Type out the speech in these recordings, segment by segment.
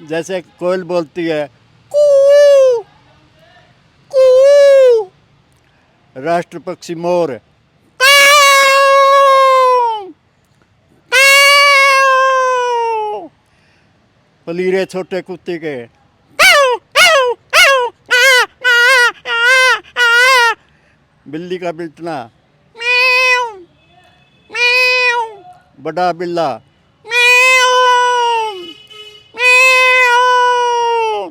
जैसे कोयल बोलती है कू कू, राष्ट्र पक्षी मोर काऊ, काऊ, पलीरे छोटे कुत्ते के काऊ, काऊ, काऊ, आ, आ, आ, बिल्ली का बिल्टना म्याऊ, म्याऊ, बड़ा बिल्ला म्याऊ, म्याऊ,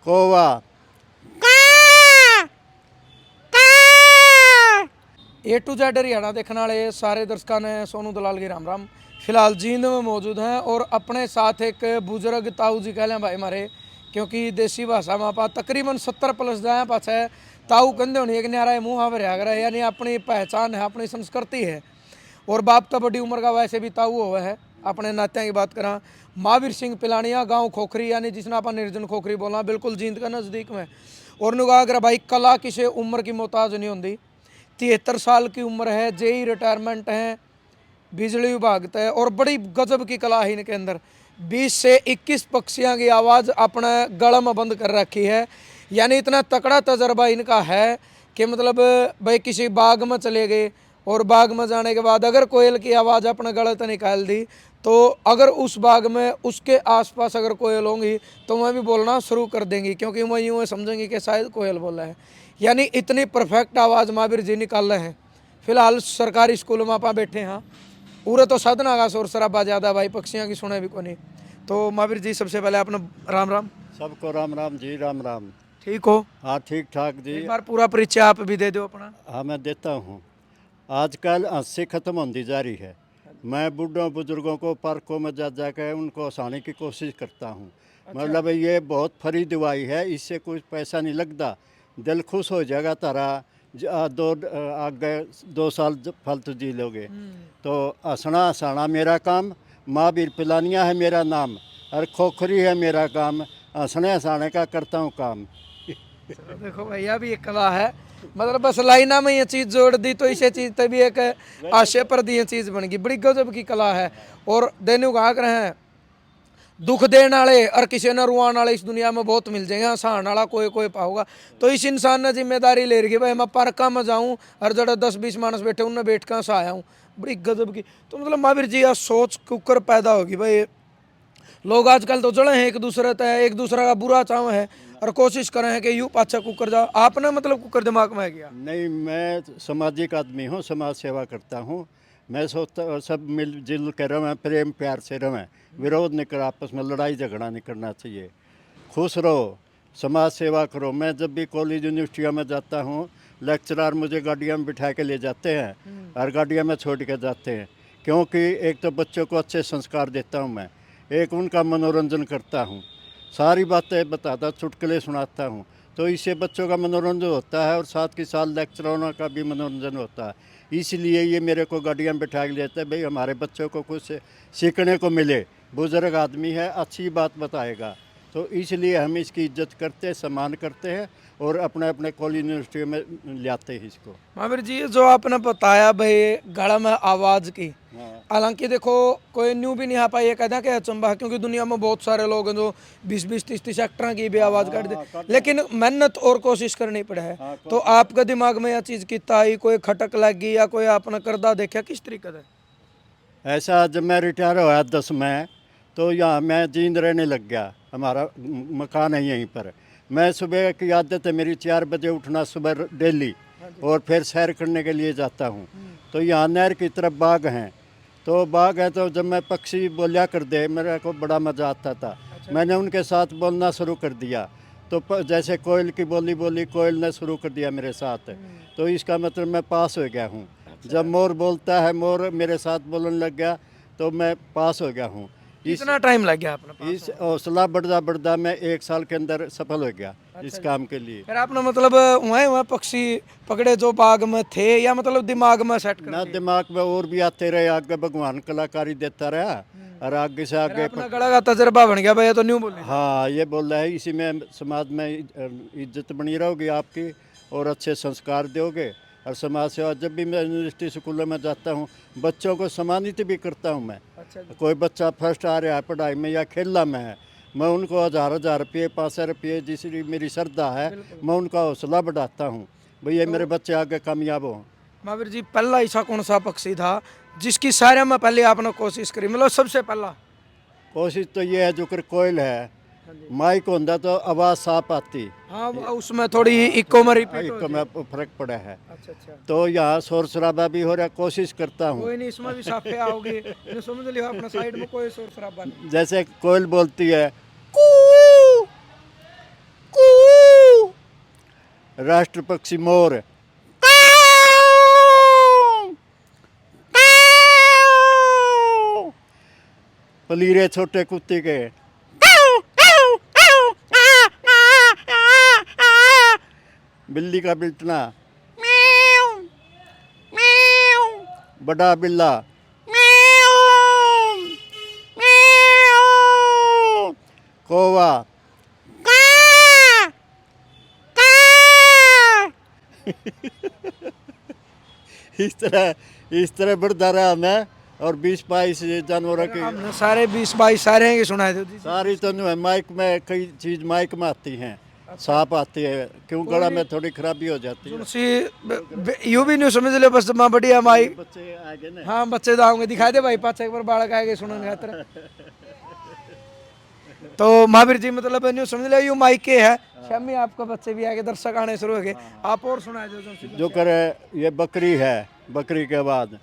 कौवा A to Z हरियाणा देखने वाले सारे दर्शकों ने सोनू दलाल की राम राम। फिलहाल जींद में मौजूद हैं और अपने साथ एक बुजुर्ग ताऊ जी कह लें भाई हमारे, क्योंकि देसी भाषा में आप तकरीबन 70 प्लस जाए पास है ताऊ कंधे होने एक न्यारा मुँह हावर आगर है, यानी अपनी पहचान है, अपनी संस्कृति है। और बाप तो बड़ी उम्र का वैसे भी ताऊ हुआ है। अपने नात्या की बात करा, महावीर सिंह पिलानिया गाँव खोखरी, यानी जिसने आप निर्जन खोखरी बोलना, बिल्कुल जींद का नज़दीक में। और नुगा अगर भाई कला किसी उम्र की मोहताज नहीं होती। 73 साल की उम्र है, जेई रिटायरमेंट है बिजली विभाग तय, और बड़ी गजब की कला है इनके अंदर। 20 से 21 पक्षियों की आवाज़ अपने गला में बंद कर रखी है, यानी इतना तकड़ा तजर्बा इनका है कि मतलब भाई किसी बाग में चले गए और बाग में जाने के बाद अगर कोयल की आवाज़ अपने गले से निकाल दी तो अगर उस बाग में उसके आसपास अगर कोयल होंगी तो वह भी बोलना शुरू कर देंगी, क्योंकि वह यूँ समझेंगी कि शायद कोयल बोला है। यानी इतनी परफेक्ट आवाज़ महावीर जी निकाल रहे हैं। फिलहाल सरकारी स्कूल में आप बैठे हैं, पूरे तो साधना का शोर शराबा ज़्यादा भाई, पक्षियों की सुने भी को नहीं। तो महावीर जी सबसे पहले अपना राम राम। सबको राम राम जी, राम राम। ठीक हो? हाँ ठीक ठाक जी। एक बार पूरा परिचय आप भी दे दो अपना। हाँ मैं देता हूँ। आजकल हंसी ख़त्म होती जा रही है। मैं बूढ़ों बुजुर्गों को पार्कों में जा जाकर उनको हंसाने की कोशिश करता हूँ। मतलब ये बहुत फरी दवाई है, इससे कुछ पैसा नहीं लगता, दिल खुश हो जाएगा तारा। आगे 2 साल फालतू जी लोगे। तो हंसना हंसाना मेरा काम, महावीर पिलानिया है मेरा नाम, और खोखरी है मेरा काम, हंसने हंसाने का करता हूँ काम। देखो भैया भी एक कला है, मतलब बस लाइना में ये चीज़ जोड़ दी तो इसे चीज़ तभी एक आशय पर दी ये चीज़ बन गई। बड़ी गजब की कला है। और देनु कहा कर हैं दुख देने वाले और किसी ने रुआने वाले इस दुनिया में बहुत मिल जाएंगे, हंसाने वाला कोई कोई पाऊगा। तो इस इंसान ने जिम्मेदारी ले रही भाई मैं पार्का में जाऊँ और जरा 10-20 मानस बैठे उनने बैठ कर हंसाया हूँ। बड़ी गजब की। तो मतलब महावीर जी यह सोच कुकर पैदा होगी भाई। लोग आजकल तो जड़े हैं एक दूसरे तय, एक दूसरे का बुरा चाव है और कोशिश कर रहे हैं कि यूँ पाछा कुकर जाओ। आपने मतलब कुकर दिमाग में गया? नहीं, मैं सामाजिक आदमी हूँ, समाज सेवा करता हूँ। मैं सोचता सब मिलजुल कर रहें, प्रेम प्यार से रहें, विरोध नहीं कर, आपस में लड़ाई झगड़ा नहीं करना चाहिए। खुश रहो, समाज सेवा करो। मैं जब भी कॉलेज यूनिवर्सिटियों में जाता हूँ, लेक्चरर मुझे गाड़ियों में बिठा के ले जाते हैं और गाड़ियों में छोड़ के जाते हैं, क्योंकि एक तो बच्चों को अच्छे संस्कार देता हूँ मैं, एक उनका मनोरंजन करता हूँ, सारी बातें बताता, चुटकुले सुनाता हूँ। तो इससे बच्चों का मनोरंजन होता है और साथ के साथ लेक्चरों का भी मनोरंजन होता है। इसलिए ये मेरे को गाड़ियाँ में बिठा के लेते हैं, भाई हमारे बच्चों को कुछ सीखने को मिले। बुजुर्ग आदमी है, अच्छी बात बताएगा, तो इसलिए हम इसकी इज्जत करते हैं, सम्मान करते हैं और अपने अपने कॉलेज यूनिवर्सिटी में लाते हैं इसको। महावीर जी जो आपने बताया भाई गला में आवाज़ की, हालांकि देखो कोई न्यू भी नहीं आ पाई कहता कि अचंबा, क्योंकि दुनिया में बहुत सारे लोग हैं जो 20-20, 30-30 एक्टर की भी आवाज़ काट दे, लेकिन मेहनत और कोशिश करनी पड़े है। तो आपके दिमाग में यह चीज़ कितना आई, कोई खटक लगी या कोई आपने करदा देखा किस तरीके से? ऐसा जब मैं रिटायर हुआ 10 में, तो यहाँ मैं जींद रहने लग गया, हमारा मकान है यहीं पर। मैं सुबह की आदत है मेरी 4 बजे उठना सुबह डेली, और फिर सैर करने के लिए जाता हूँ। तो यहाँ नहर की तरफ बाग हैं, तो बाग है, तो जब मैं पक्षी बोलिया कर दे मेरे को बड़ा मज़ा आता था। मैंने उनके साथ बोलना शुरू कर दिया, तो जैसे कोयल की बोली बोली, कोयल ने शुरू कर दिया मेरे साथ, तो इसका मतलब मैं पास हो गया हूँ। जब मोर बोलता है, मोर मेरे साथ बोलने लग गया, तो मैं पास हो गया हूँ। कितना टाइम लग गया आपने? इस हौसला बढ़ता बढ़ता मैं 1 साल के अंदर सफल हो गया इस काम के लिए। फिर आपने मतलब वहाँ पक्षी पकड़े जो बाग में थे, या मतलब दिमाग में सेट कर ना दिए? दिमाग में और भी आते रहे, आगे भगवान कलाकारी देता रहा, और आगे से आगे अपना गला का तजर्बा बन गया भाई, तो न्यू बोले। हाँ ये बोल रहा है, इसी में समाज में इज्जत बनी रहोगी आपकी, और अच्छे संस्कार दोगे और समाज सेवा। जब भी मैं यूनिवर्सिटी स्कूलों में जाता हूँ, बच्चों को सम्मानित भी करता हूँ मैं। अच्छा जी। कोई बच्चा फर्स्ट आ रहा है पढ़ाई में या खेलना में है, मैं उनको हज़ार रुपये 500 रुपये जिसकी मेरी श्रद्धा है मैं उनका हौसला बढ़ाता हूँ भैया मेरे बच्चे आगे कामयाब हों। महावीर जी पहला ऐसा कौन सा पक्षी था जिसकी सारे में पहले आपने कोशिश करी, मतलब सबसे पहला? कोशिश तो ये है जो कर कोयल है माइक होता तो आवाज़ साफ आती। हाँ उसमें थोड़ी इको में रिपीट इको में फर्क पड़ा है। अच्छा अच्छा, तो यहाँ शोर शराबा भी हो रहा, कोशिश करता हूँ। कोई नहीं, इसमें भी साफे आओगे ये समझ लियो, अपना साइड में कोई शोर शराबा नहीं। जैसे कोयल बोलती है कू कू, राष्ट्र पक्षी मोर पलीरे छोटे कुत्ते के बिल्ली का बिल्टना बड़ा बिल्ला कौवा इस तरह बढ़ता रहा मैं और 20-22 जानवरों की हमने सारे 20-22 सारे हैं कि सुनाए थे जी? सारी तो नहीं है, माइक में कई चीज माइक में आती हैं, साफ आती है, क्यों गला में थोड़ी खराबी हो जाती है। सुनसी यूं भी नहीं समझ ले, बस मां बढ़िया माई बच्चे आगे ना हाँ बच्चे जाओगे दिखाई दे भाई, पाँच एक बार बालक आएंगे सुनने खातर। तो महावीर जी मतलब न्यू समझ ले, यू माइक के है शामी आपका बच्चे भी आगे दर्शक आने शुरू हो गए, आप और सुनाए दो जो करे। ये बकरी है, बकरी के बाद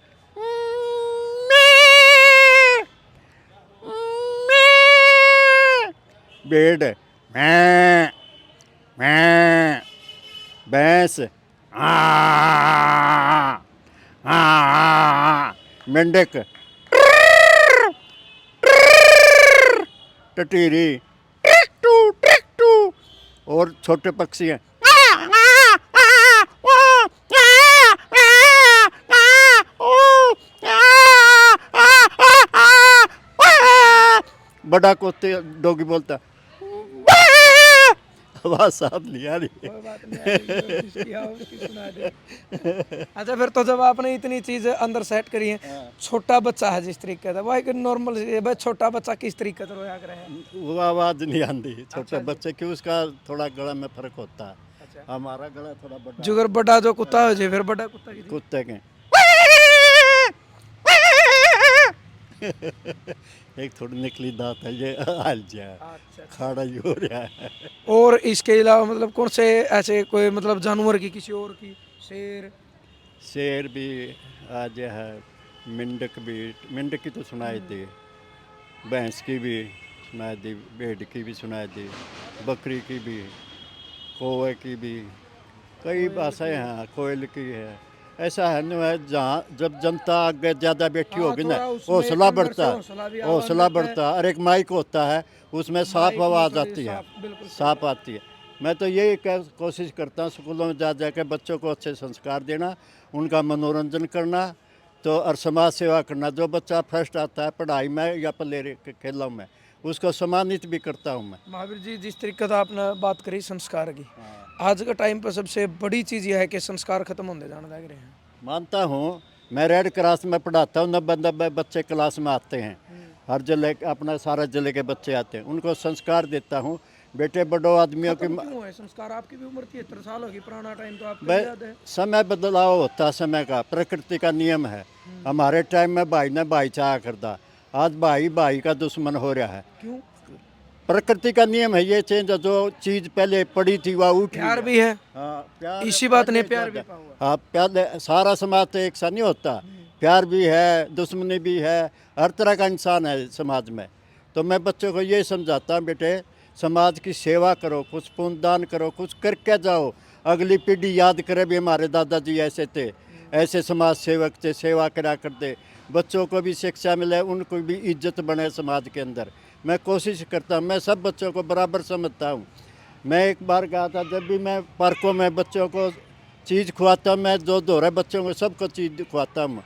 भेड़ मैं भैंस मेंढक टटीरी और छोटे पक्षी हैं बड़ा कुत्ते डोगी बोलता आवाज साफ लिया नहीं। अच्छा फिर तो जब आपने इतनी चीज अंदर सेट करी है, छोटा बच्चा है जिस तरीके से भाई नॉर्मल भाई छोटा बच्चा किस तरीके से रोया करे है? वो आवाज नहीं आती छोटे बच्चे की, उसका थोड़ा गला में फर्क होता है। अच्छा। हमारा गला थोड़ा बड़ा जुगर बड़ा जो कुत्ता हो जाए फिर बड़ा कुत्ता की कुत्ते के एक थोड़ी निकली दांत है ये हाल जाए खाड़ा ही हो रहा है। और इसके अलावा मतलब कौन से ऐसे कोई मतलब जानवर की किसी और की? शेर भी आज है, मेंढक की तो सुनाई दी, भैंस की भी सुनाई दी, भेड़ की भी सुनाई दी, बकरी की भी, कौवे की भी, कई भाषाएं हैं, कोयल की है। ऐसा है ना जहाँ जब जनता आगे ज़्यादा बैठी होगी ना हौसला बढ़ता, हौसला बढ़ता। और एक माइक होता है उसमें साफ आवाज़ आती है, साफ आती है। मैं तो यही कोशिश करता हूँ स्कूलों में जा के बच्चों को अच्छे संस्कार देना, उनका मनोरंजन करना तो और समाज सेवा करना। जो बच्चा फर्स्ट आता है पढ़ाई में या प्ले खेलों में उसको सम्मानित भी करता हूँ मैं। महावीर जी जिस तरीके से आपने बात करी संस्कार की, आज के टाइम पर सबसे बड़ी चीज़ यह है कि संस्कार खत्म होने जाने लग रहे हैं। मानता हूँ, मैं रेड क्लास में पढ़ाता हूँ, 90 बच्चे क्लास में आते हैं, हर जिले अपना सारा जिले के बच्चे आते हैं, उनको संस्कार देता हूँ। बेटे बड़ों आदमियों की क्यों है संस्कार? आपकी भी उम्र 73 साल होगी, पुराना टाइम तो आपको याद है। समय बदलाव होता, समय का प्रकृति का नियम है। हमारे टाइम में भाई ने भाई चाहा करता, आज भाई भाई का दुश्मन हो रहा है। क्यों? प्रकृति का नियम है ये चेंज, जो चीज पहले पड़ी थी वह उठ प्यार भी है। हाँ प्यार, इसी बात ने प्यार भी पाया। हाँ प्यार, सारा समाज तो एक सा नहीं होता, प्यार भी है, दुश्मनी भी है, हर तरह का इंसान है समाज में। तो मैं बच्चों को ये समझाता हूँ, बेटे समाज की सेवा करो, कुछ पुण्यदान करो, कुछ करके जाओ, अगली पीढ़ी याद करे भी हमारे दादाजी ऐसे थे, ऐसे समाज सेवक थे, सेवा करा करते। बच्चों को भी शिक्षा मिले, उनको भी इज्जत बने समाज के अंदर। मैं कोशिश करता हूँ, मैं सब बच्चों को बराबर समझता हूँ। मैं एक बार कहा था, जब भी मैं पार्कों में बच्चों को चीज़ खुआता हूँ, मैं जो दो रहे बच्चों को सबको चीज़ खुआता हूँ।